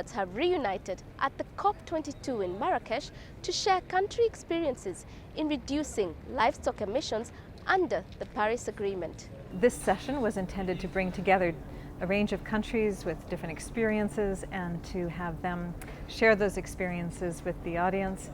experts have reunited at the COP22 in Marrakesh to share country experiences in reducing livestock emissions under the Paris Agreement. This session was intended to bring together a range of countries with different experiences and to have them share those experiences with the audience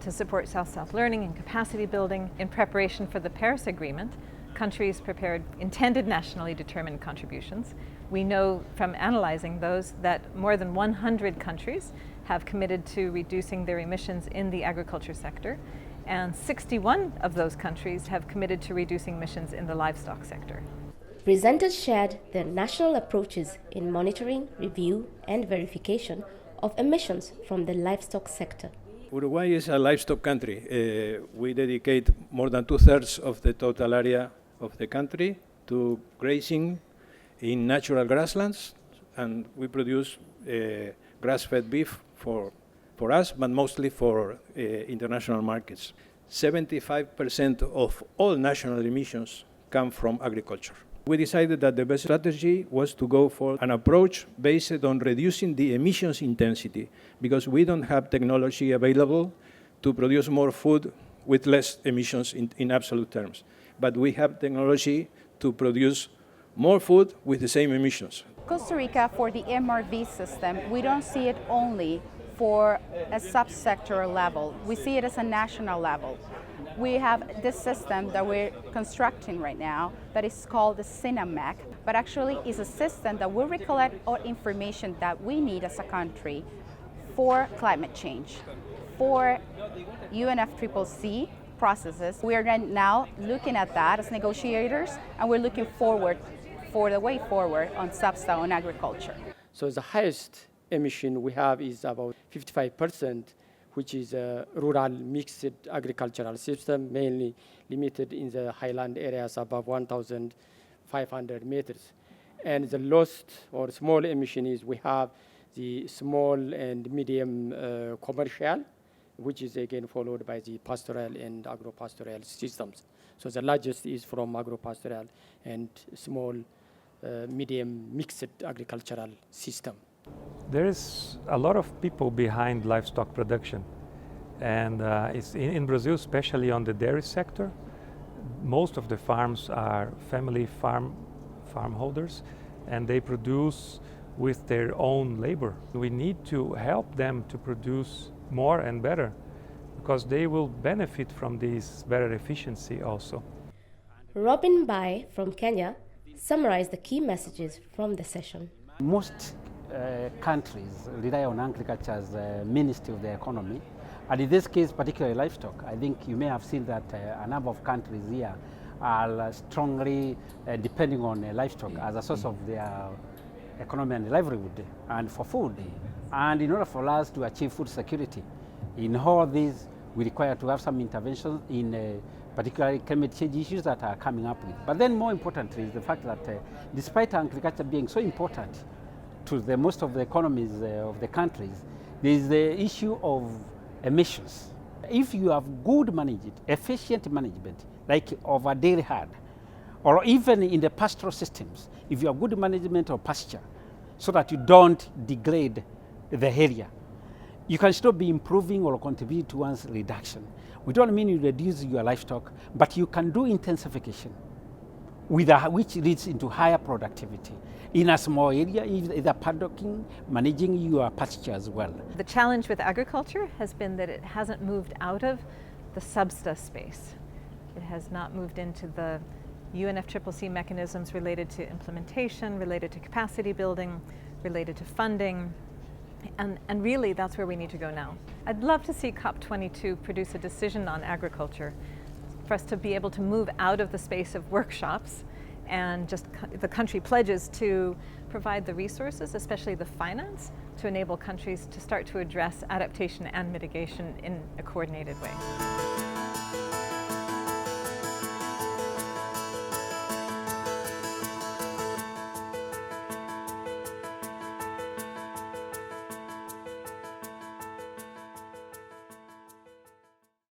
to support South-South learning and capacity building. In preparation for the Paris Agreement, countries prepared intended nationally determined contributions. We know from analyzing those that more than 100 countries have committed to reducing their emissions in the agriculture sector, and 61 of those countries have committed to reducing emissions in the livestock sector. Presenters shared their national approaches in monitoring, review and verification of emissions from the livestock sector. Uruguay is a livestock country. We dedicate more than 2/3 of the total area of the country to grazing in natural grasslands, and we produce grass-fed beef for us, but mostly for international markets. 75% of all national emissions come from agriculture. We decided that the best strategy was to go for an approach based on reducing the emissions intensity, because we don't have technology available to produce more food with less emissions in absolute terms. But we have technology to produce more food with the same emissions. Costa Rica, for the MRV system, we don't see it only for a subsectoral level. We see it as a national level. We have this system that we're constructing right now that is called the CINAMEC, but actually is a system that will recollect all information that we need as a country for climate change, for UNFCCC processes. We are now looking at that as negotiators, and we're looking forward for the way forward on Sub-Saharan agriculture. So the highest emission we have is about 55%, which is a rural mixed agricultural system, mainly limited in the highland areas above 1,500 meters. And the lowest or small emission is we have the small and medium commercial, which is again followed by the pastoral and agro-pastoral systems. So the largest is from agro-pastoral and small, medium mixed agricultural system. There is a lot of people behind livestock production, and it's in Brazil, especially on the dairy sector. Most of the farms are family farm holders, and they produce with their own labor. We need to help them to produce more and better, because they will benefit from this better efficiency also. Robin Bai from Kenya summarized the key messages from the session. Most countries rely on agriculture as a ministry of the economy, and in this case, particularly livestock. I think you may have seen that a number of countries here are strongly depending on livestock as a source of their economy and livelihood and for food. And in order for us to achieve food security, in all these, we require to have some intervention in particularly climate change issues that are coming up with. But then more importantly is the fact that despite agriculture being so important to the most of the economies of the countries, there is the issue of emissions. If you have good management, efficient management, like of a dairy herd, or even in the pastoral systems, if you have good management of pasture, so that you don't degrade the area, you can still be improving or contribute towards reduction. We don't mean you reduce your livestock, but you can do intensification, which leads into higher productivity in a small area, either paddocking, managing your pasture as well. The challenge with agriculture has been that it hasn't moved out of the substa space. It has not moved into the UNFCCC mechanisms related to implementation, related to capacity building, related to funding, and really that's where we need to go now. I'd love to see COP22 produce a decision on agriculture for us to be able to move out of the space of workshops and just the country pledges to provide the resources, especially the finance, to enable countries to start to address adaptation and mitigation in a coordinated way.